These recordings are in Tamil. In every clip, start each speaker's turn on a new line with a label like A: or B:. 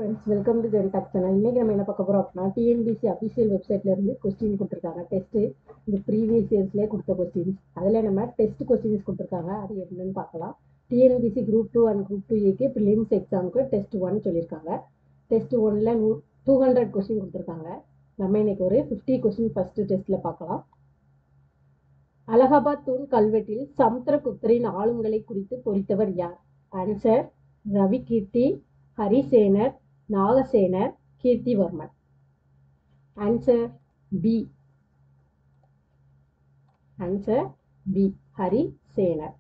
A: Friends, welcome to Gen Talk channel. இன்றைக்கி நம்ம என்ன பார்க்க போகிறோம் அப்படின்னா, டிஎன்பிசி அஃபிஷியல் வெப்சைட்லேருந்து கொஸ்டின் கொடுத்துருக்காங்க. டெஸ்ட்டு இந்த ப்ரீவியஸ் இயர்ஸ்லேயே கொடுத்த கொஸ்டின்ஸ். அதில் நம்ம டெஸ்ட் கொஸ்டின்ஸ் கொடுத்துருக்காங்க. அது என்னென்னு பார்க்கலாம். TNPSC group 2 and group 2A prelims எக்ஸாமுக்கு டெஸ்ட் 1 சொல்லியிருக்காங்க. டெஸ்ட் 1ல் 200 கொஸ்டின் கொடுத்துருக்காங்க. நம்ம இன்றைக்கி ஒரு 50 கொஸ்டின் ஃபஸ்ட்டு டெஸ்ட்டில் பார்க்கலாம். அலகாபாத் தூண் கல்வெட்டில் சமுத்திரகுப்தரின் ஆளுங்களை குறித்து பொறித்தவர் யார்? ஆன்சர் ரவி கீர்த்தி, ஹரிசேனர், நாகசேனர், Kirtivarman. Answer B. Answer B, ஹரிசேனர்.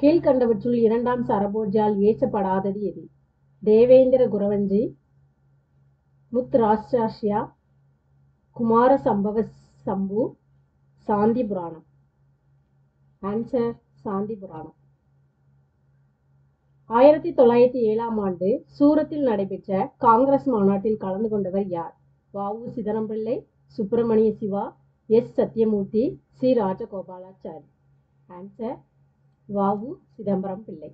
A: கீழ்கண்டவற்றுள் இரண்டாம் சரபோஜால் ஏற்றப்படாதது எது? தேவேந்திர குரவஞ்சி, முத்ராஷ்டிரா, குமார சம்பவ சம்பு, சாந்தி புராணம். ஆன்சர் சாந்தி புராணம். 1907ஆம் ஆண்டு சூரத்தில் நடைபெற்ற காங்கிரஸ் மாநாட்டில் கலந்து கொண்டவர் யார்? வ.உ. Chidambaram Pillai, Subramaniya Siva, S. Sathyamurthy, C. Rajagopalachari. Answer வ.உ. சிதம்பரம்பிள்ளை.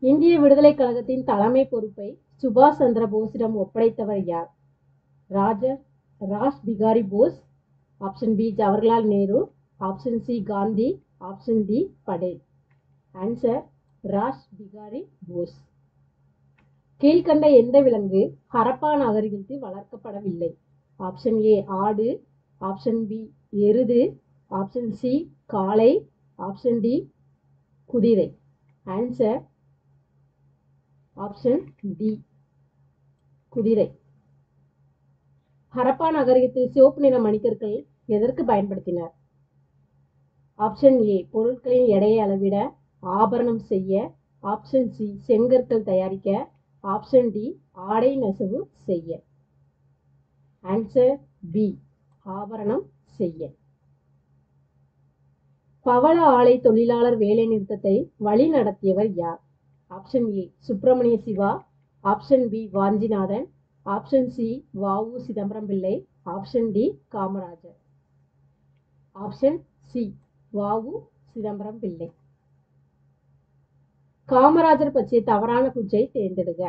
A: இந்திய விடுதலை கழகத்தின் தலைமை பொறுப்பை சுபாஷ் சந்திர போஸிடம் ஒப்படைத்தவர் யார்? Rash Behari Bose, option B Jawaharlal Nehru, option C Gandhi, option D Patel. Answer Rash Behari Bose. கீழ்கண்ட எந்த விலங்கு ஹரப்பா நாகரிகத்தில் வளர்க்கப்படவில்லை? ஆப்ஷன் ஏ ஆடு, ஆப்ஷன் பி எருது, ஆப்ஷன் சி காளை, ஆப்ஷன் டி குதிரை. ஆன்சர் ஆப்ஷன் டி குதிரை. ஹரப்பா நாகரிகத்தில் சிவப்பு நிற மணிக்கற்கள் எதற்கு பயன்படுத்தினர்? ஆப்ஷன் ஏ பொருட்களின் எடையை அளவிட, ஆபரணம் செய்ய, ஆப்ஷன் சி செங்கற்கள் தயாரிக்க, ஆப்ஷன் டி ஆடை நெசவு செய்ய. ஆன்சர் பி ஆபரணம் செய்ய. பவள ஆலை தொழிலாளர் வேலை நிறுத்தத்தை வழி நடத்தியவர் யார்? Option A Subramaniya Siva, option B Vanchinathan, option C V O. Chidambaram Pillai, option D Kamarajar. Option C V O. Chidambaram Pillai. Kamarajar பற்றிய தவறான கூற்றை தேர்ந்தெடுக.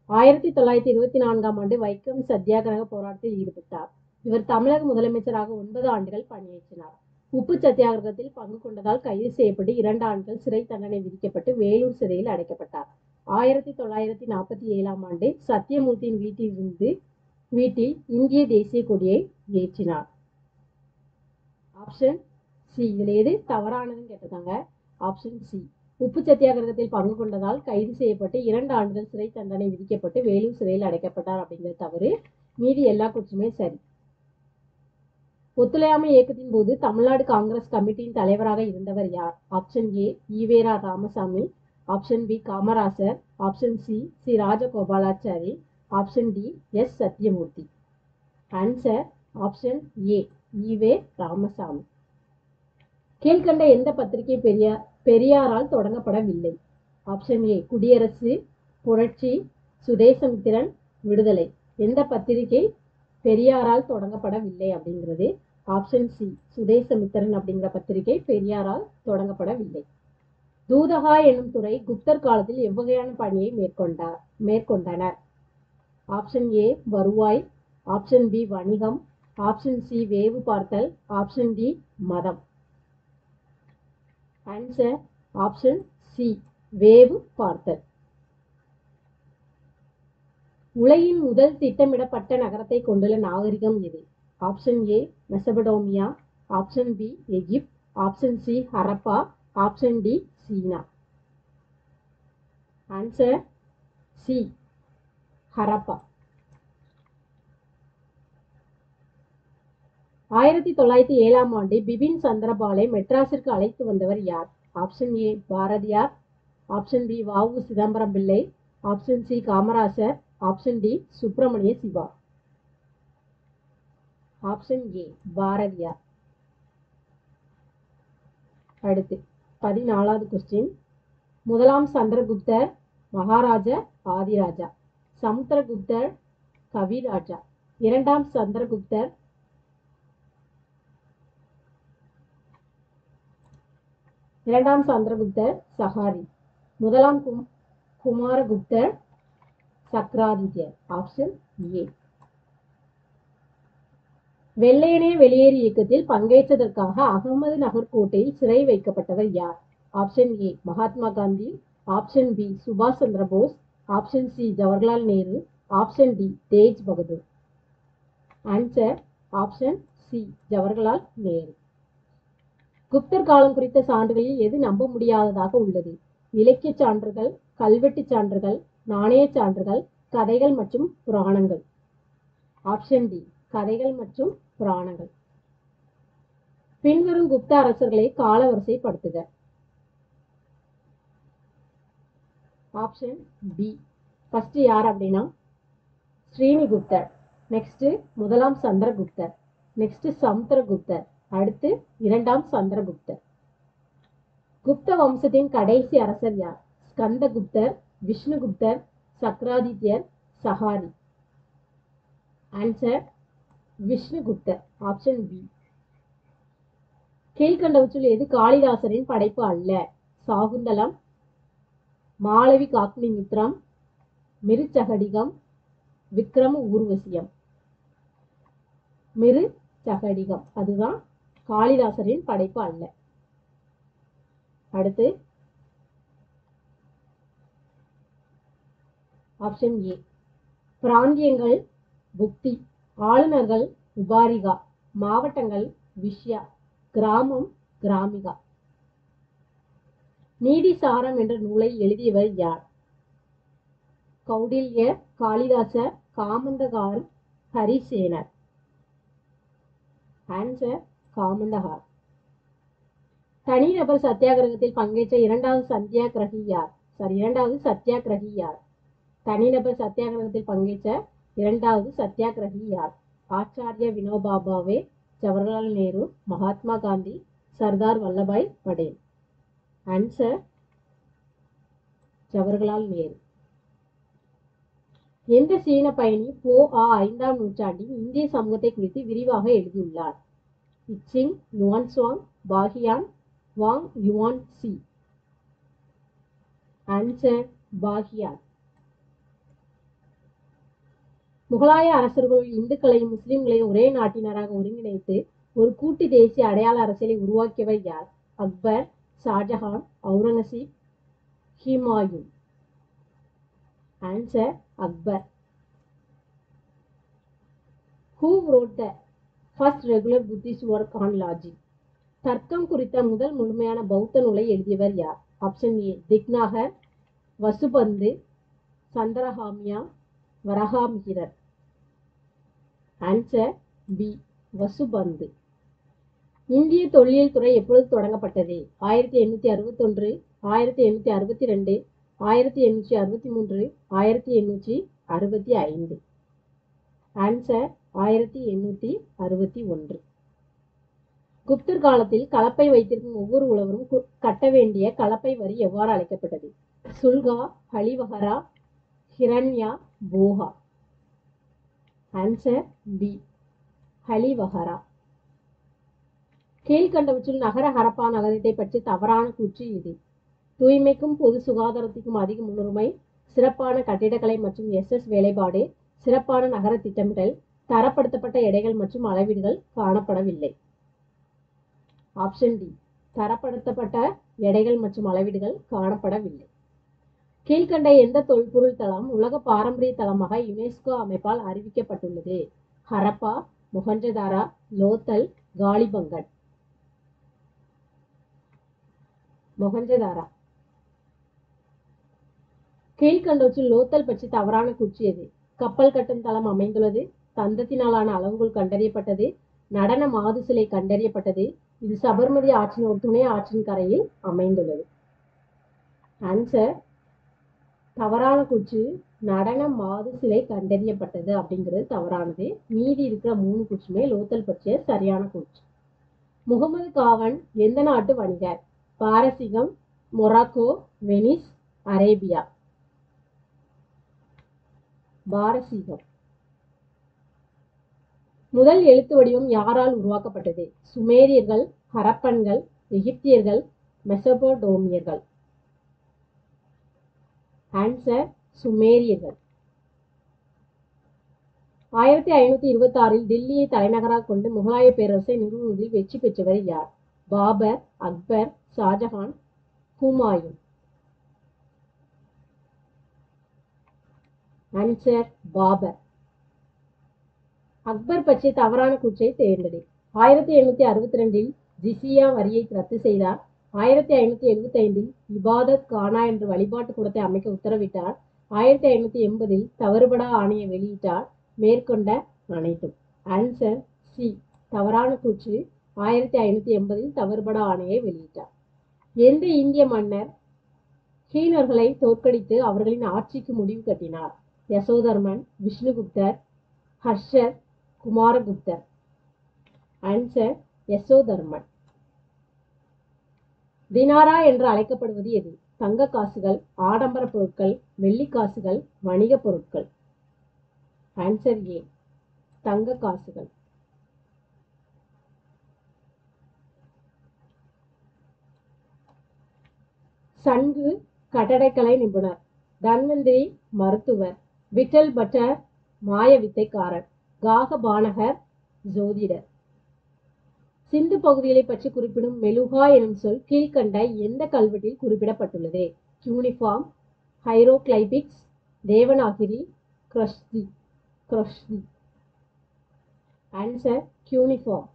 A: 1924ஆம் ஆண்டு வைக்கம் சத்தியாகிரக போராட்டத்தில் ஈடுபட்டார். இவர் தமிழக முதலமைச்சராக 9 ஆண்டுகள் பணியாற்றினார். உப்பு சத்தியாகிரகத்தில் பங்கு கொண்டதால் கைது செய்யப்பட்டு 2 ஆண்டுகள் சிறை தண்டனை விதிக்கப்பட்டு வேலூர் சிறையில் அடைக்கப்பட்டார். 1947ஆம் ஆண்டு சத்தியமூர்த்தியின் வீட்டில் இந்திய தேசிய கொடியை ஏற்றினார். Option C. இதில் எது தவறானதுன்னு கேட்டிருக்காங்க. Option C. உப்பு சத்தியாகிரகத்தில் பங்கு கொண்டதால் கைது செய்யப்பட்டு 2 ஆண்டுகள் சிறை தண்டனை விதிக்கப்பட்டு வேலூர் சிறையில் அடைக்கப்பட்டார் அப்படிங்கிறது தவறு. மீதி எல்லா குற்றமே சரி. ஒத்துழையாமை இயக்கத்தின் போது தமிழ்நாடு காங்கிரஸ் கமிட்டியின் தலைவராக இருந்தவர் யார்? Option A EVR Ramasamy, option B Kamarajar, option C C Rajagopalachari, option D S Sathyamurthy. Answer option A EV Ramasamy. கீழ்கண்ட எந்த பத்திரிகை பெரியாரால் தொடங்கப்படவில்லை? ஆப்ஷன் ஏ குடியரசு, புரட்சி, சுதேசமித்திரன், விடுதலை. எந்த பத்திரிகை பெரியாரால் தொடங்கப்படவில்லை அப்படிங்கிறது ஆப்ஷன் சி சுதேசமித்திரன் அப்படிங்கிற பத்திரிகை பெரியாரால் தொடங்கப்படவில்லை. தூதகா என்னும் துறை குப்தர் காலத்தில் எவ்வகையான பணியை மேற்கொண்டனர்? ஆப்ஷன் ஏ வருவாய், ஆப்ஷன் பி வணிகம், ஆப்ஷன் சி வேவு பார்த்தல், ஆப்ஷன் டி மதம். ஆன்சர் ஆப்ஷன் சி வேவு பார்த்தல். உலகின் முதல் திட்டமிடப்பட்ட நகரத்தை கொண்டுள்ள நாகரிகம் எது? Option A Mesopotamia, option B எகிப்து, option C Harappa, option D சீனா. Answer C Harappa. 1907ஆம் ஆண்டு பிபின் சந்திரபாலை மெட்ராஸிற்கு அழைத்து வந்தவர் யார்? Option A Bharathiyar, option B V O. Chidambaram Pillai, option C Kamarasar, option D Subramaniya Siva. Option A Bharathiyar. அடுத்து 14வது கொஸ்டின். முதலாம் சந்திரகுப்தர் மகாராஜா ஆதிராஜா, சமுத்திரகுப்தர் கவிராஜா, இரண்டாம் சந்திரகுப்தர் சகாரி, முதலாம் குமாரகுப்தர், சக்ராதித்யர். Option A. வெள்ளையனே வெளியேறு இயக்கத்தில் பங்கேற்றதற்காக அகமது நகர் கோட்டையில் சிறை வைக்கப்பட்டவர் யார்? Option A Mahatma Gandhi, option B சுபாஷ் Chandra Bose, option C Jawaharlal Nehru, option D Tej Bahadur. Answer option C Jawaharlal Nehru. Guptar காலம் குறித்த சான்றுகளில் எது நம்ப முடியாததாக உள்ளது? இலக்கிய சான்றுகள், கல்வெட்டு சான்றுகள், நாணய சான்றுகள், கதைகள் மற்றும் புராணங்கள். ஆப்ஷன் டி கதைகள் மற்றும் புராணங்கள். பின்வரும் குப்த அரசர்களை காலவரிசைப்படுத்துக. Option B. ஃபர்ஸ்ட் யார் அப்படின்னா ஸ்ரீனிகுப்தர், நெக்ஸ்ட் முதலாம் சந்திரகுப்தர், நெக்ஸ்ட் சமுத்திரகுப்தர், அடுத்து இரண்டாம் சந்திரகுப்தர். குப்த வம்சத்தின் கடைசி அரசர் யார்? Skandaguptar, Vishnuguptar, Chakradityar, Sahari. Answer Vishnuguptar. Option B. கீழ்கண்டவற்றுள் எது காளிதாசரின் படைப்பு அல்ல? சாகுந்தலம், மாளவி காக்னிமித்ரம், மிருச்சகடிகம், விக்ரம ஊர்வசியம். மிருச்சகடிகம் அதுதான் காளிதாசரின் படைப்பு அல்ல. அடுத்து ஆப்ஷன் ஏ. பிராந்தியங்கள் புக்தி, ஆளுநர்கள் உபாரிகா, மாவட்டங்கள் விஷ்யா, கிராமம் கிராமிகா. நீதிசாரம் என்ற நூலை எழுதியவர் யார்? கௌடில்யர், காளிதாசர், காமந்தகார், ஹரிசேனர். ஆன்சர் காமந்தகார். தனிநபர் சத்தியாகிரகத்தில் பங்கேற்ற இரண்டாவது சத்தியாகிரகி யார்? தனிநபர் சத்தியாகிரகத்தில் பங்கேற்ற இரண்டாவது சத்தியாகிரகி யார்? ஆச்சாரிய வினோபா பாவே, ஜவஹர்லால் நேரு, மகாத்மா காந்தி, சர்தார் வல்லபாய் படேல். ஆன்சர் ஜவஹர்லால் நேரு. எந்த சீன பயணி போ.ஆ. 5ஆம் நூற்றாண்டின் இந்திய சமூகத்தை குறித்து விரிவாக எழுதியுள்ளார்? I Tsing, Yuan Chwang, Fahien, Wang Yuan Tse. Answer Fahien. முகலாய அரசர்களுள் இந்துக்களையும் முஸ்லிம்களையும் ஒரே நாட்டினராக ஒருங்கிணைத்து ஒரு கூட்டு தேசிய அடையாள அரசியலை உருவாக்கியவர் யார்? Akbar, Shahjahan, Aurangzeb, Humayun. Answer Akbar. Who wrote the first regular Buddhist work on logic? தர்க்கம் குறித்த முதல் முழுமையான பௌத்த நூலை எழுதியவர் யார்? Option A Dignagar, Vasubandhu, Chandrahamiya, Varahamihirar. Answer B Vasubandhu. இந்திய தொல்லியல் துறை எப்பொழுது தொடங்கப்பட்டது? 1861, 1862, 1863, 1865. ஆன்சர் 1861. குப்தர் காலத்தில் கலப்பை வைத்திருக்கும் ஒவ்வொரு உழவரும் கட்ட வேண்டிய கலப்பை வரி எவ்வாறு அழைக்கப்பட்டது? சுல்கா, ஹலிவஹரா, ஹிரண்யா, போகா. ஆன்சர் பி ஹலிவஹரா. கீழ்கண்டவற்றில் நகர ஹரப்பா நகரத்தை பற்றி தவறான கூற்று இது? தூய்மைக்கும் பொது சுகாதாரத்திற்கும் அதிக முன்னுரிமை, சிறப்பான கட்டிடக்கலை மற்றும் SS வேலைப்பாடு, சிறப்பான நகர திட்டமிடல், தரப்படுத்தப்பட்ட எடைகள் மற்றும் அளவீடுகள் காணப்படவில்லை. ஆப்ஷன் டி தரப்படுத்தப்பட்ட எடைகள் மற்றும் அளவீடுகள் காணப்படவில்லை. கீழ்கண்ட எந்த தொல்பொருள் தளம் உலக பாரம்பரிய தளமாக யுனெஸ்கோ அமைப்பால் அறிவிக்கப்பட்டுள்ளது? ஹரப்பா, மொஹஞ்சதாரா, லோத்தல், காலிபங்கன். மொஹஞ்சதாரா. கீழ்கண்டவற்றில் லோத்தல் பற்றி தவறான கூற்று எது? கப்பல் கட்டும் தளம் அமைந்துள்ளது, தந்தத்தினாலான அளவுகோல் கண்டறியப்பட்டது, நடன மாது சிலை கண்டறியப்பட்டது, இது சபர்மதி ஆற்றின் ஒரு துணை ஆற்றின் கரையில் அமைந்துள்ளது. ஆன்சர் தவறான கூற்று நடன மாது சிலை கண்டறியப்பட்டது அப்படிங்கிறது தவறானது. மீதி இருக்கிற 3 கூற்றுமே லோத்தல் பற்றிய சரியான கூற்று. முகமது காவன் எந்த நாட்டு வணிகர்? பாரசீகம், மொராக்கோ, வெனிஸ், அரேபியா. பாரசீகம். முதல் எழுத்து வடிவம் யாரால் உருவாக்கப்பட்டது? சுமேரியர்கள், ஹரப்பன்கள், எகிப்தியர்கள், மெசபடோமியர்கள். ஆன்சர் சுமேரியர்கள். 1526 டில்லியை தலைநகராக கொண்டு முகலாய பேரரசை நிறுவுவதில் வெற்றி பெற்றவர் யார்? பாபர், அக்பர், ஷாஜஹான், ஹுமாயூன். ஆன்சர் பாபர். அக்பர் பற்றிய தவறான கூற்றை தேர்ந்தெடு. 1862 ஜிசியா வரியை ரத்து செய்தார். 1575 இபாதத் கானா என்ற வழிபாட்டு கூடத்தை அமைக்க உத்தரவிட்டார். 1580 தவறுபடா ஆணையை வெளியிட்டார். மேற்கொண்ட அனைத்தும். Answer C. தவறான கூற்று. 1580 தவறுபடா ஆணையை வெளியிட்டார். எந்த இந்திய மன்னர் சீனர்களை தோற்கடித்து அவர்களின் ஆட்சிக்கு முடிவு கட்டினார்? யசோதர்மன், விஷ்ணுகுப்தர், ஹர்ஷர், குமாரகுப்தர். ஆன்சர் யசோதர்மன். தினாரா என்று அழைக்கப்படுவது எது? தங்க காசுகள், ஆடம்பர பொருட்கள், வெள்ளி காசுகள், வணிக பொருட்கள். Answer A. தங்க காசுகள். சங்கு கட்டடக்கலை நிபுணர், தன்வந்திரி மருத்துவர், விட்டல் பட்டர் மாய வித்தைக்காரர், காக பானகர் ஜோதிடர். சிந்து பகுதிகளை பற்றி குறிப்பிடும் மெலுகா எனும் சொல் கீழ்கண்ட எந்த கல்வெட்டில் குறிப்பிடப்பட்டுள்ளது? Uniform, hieroglyphics, Devanagari, Kharosthi. Answer uniform.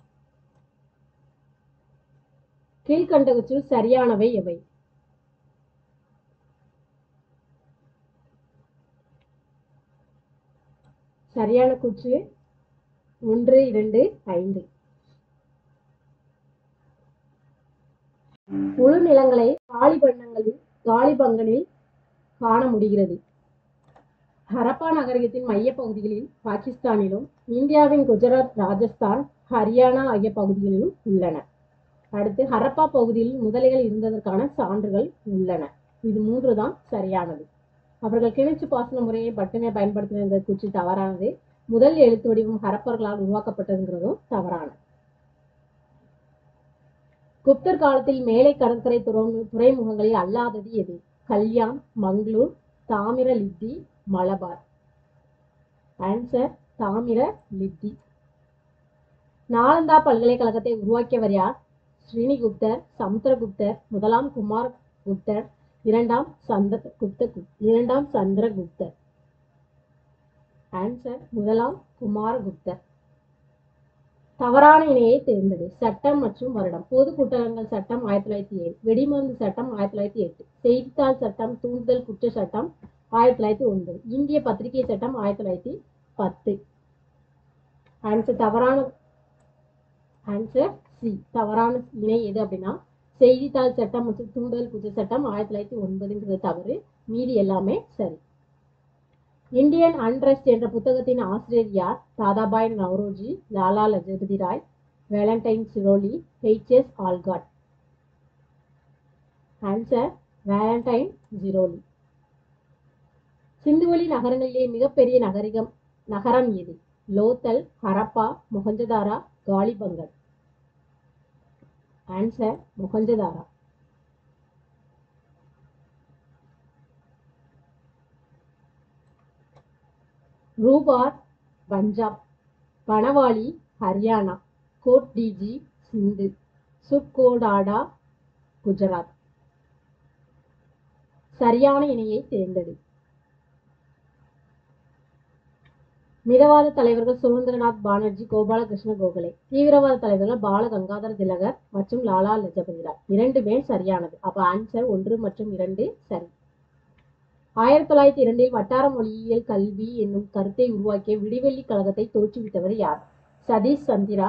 A: கீழ்கண்டவற்றுள் சரியானவை எவை? சரியான கூற்று 1, 2, 5. முழு நிலங்களை காலிபங்கனில் காண முடிகிறது. ஹரப்பா நகரத்தின் மைய பகுதிகளில் பாகிஸ்தானிலும் இந்தியாவின் குஜராத், ராஜஸ்தான், ஹரியானா ஆகிய பகுதிகளிலும் உள்ளன. அடுத்து ஹரப்பா பகுதியில் முதலைகள் இருந்ததற்கான சான்றுகள் உள்ளன. இது 3 தான் சரியானது. அவர்கள் கிணற்று பாசன முறையை மட்டுமே பயன்படுத்தின கூற்று தவறானது. முதல் எழுத்து வடிவம் ஹரப்பர்களால் உருவாக்கப்பட்டதுங்கிறதும் தவறானது. குப்தர் காலத்தில் மேலை கடற்கரை துறைமுகங்களில் அல்லாதது எது? கல்யாண், மங்களூர், தாமிர லிப்தி, மலபார். ஆன்சர் தாமிர லிப்தி. நாலந்தா பல்கலைக்கழகத்தை உருவாக்கியவர் யார்? ஸ்ரீனிகுப்தர், சமுத்திரகுப்தர், முதலாம் குமாரகுப்தர், இரண்டாம் சந்திரகுப்தர். ஆன்சர் முதலாம் குமாரகுப்தர். தவறான இணையை தேர்ந்தெடு. சட்டம் மற்றும் வருடம். பொது கூட்டங்கள் சட்டம் 1907, வெடிமருந்து சட்டம் 1908, செய்தித்தாள் சட்டம், தூண்டுதல் குற்ற சட்டம் 1909, இந்திய பத்திரிகை சட்டம் 1910. ஆன்சர் தவறான ஆன்சர் சி. தவறான இணை எது அப்படின்னா செய்தித்தாள் சட்டம் மற்றும் தூண்டுதல் குற்ற சட்டம் 1909 தவறு. மீதி எல்லாமே சரி. இந்தியன் அன்ரெஸ்ட் என்ற புத்தகத்தின் ஆசிரியர் யார்? Dadabhai Naoroji, Lala Lajpat Rai, Valentine Chirol, H.S. Olcott. Answer Valentine Chirol. சிந்துவெளி நகரங்களிலே மிகப்பெரிய நகரம் எது? லோத்தல், ஹரப்பா, மொஹஞ்சதாரா, காலிபங்கர். ஆன்சர் மொஹஞ்சதாரா. ரூபார் பஞ்சாப், பனவாலி ஹரியானா, கோட் டிஜி சிந்து, சுர்கோடாடா குஜராத். சரியான இணையை தேர்ந்தெடு. மிதவாத தலைவர்கள் சுரேந்திரநாத் பானர்ஜி, கோபாலகிருஷ்ண கோகலே. தீவிரவாத தலைவர்கள் பால கங்காதர திலகர் மற்றும் லாலா லஜபதி ராய். 2மே சரியானது. அப்ப ஆன்சர் 1 மற்றும் 2 சரி. 1902 வட்டார மொழியியல் கல்வி என்னும் கருத்தை உருவாக்கிய விடிவெள்ளி கழகத்தை தோற்றுவித்தவர் யார்? சதீஷ் சந்திரா,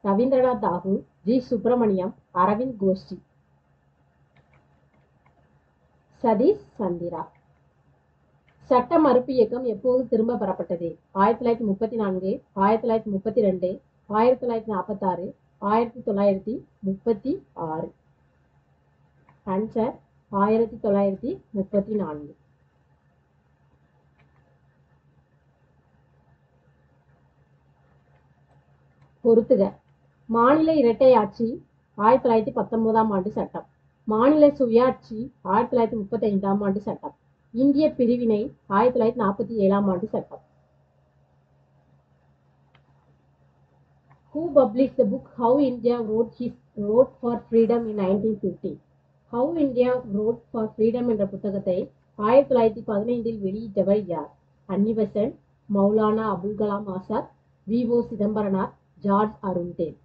A: ரவீந்திரநாத் தாகூர், ஜி. சுப்பிரமணியம், அரவிந்த் கோஷ்டி. சதீஷ் சந்திரா. சட்ட மறுப்பு இயக்கம் எப்போது திரும்ப பெறப்பட்டது? 1934, 1932, 1946, 1936. ஆன்சர் 1934. பொறுத்துக. மாநில இரட்டை ஆட்சி 1919 ஆண்டு சட்டம். மாநில சுயாட்சி 1935 ஆண்டு சட்டம். இந்திய பிரிவினை 1947 ஆண்டு சட்டம். Who published the book How India Wrote for Freedom in 1950? How India Wrote for Freedom என்ற புத்தகத்தை 1915 வெளியிட்டவர் யார்? Annie Besant, Maulana Abul Kalam Azad, VO. Chidambaranar, George Arundale.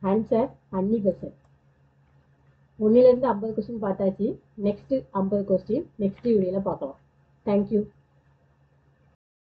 A: Answer Annie Besant. 1லிருந்து 50 கொஸ்டின் பார்த்தாச்சு. நெக்ஸ்ட் 50 கொஸ்டின் நெக்ஸ்ட் வீடியோல பார்க்கலாம். தேங்க்யூ.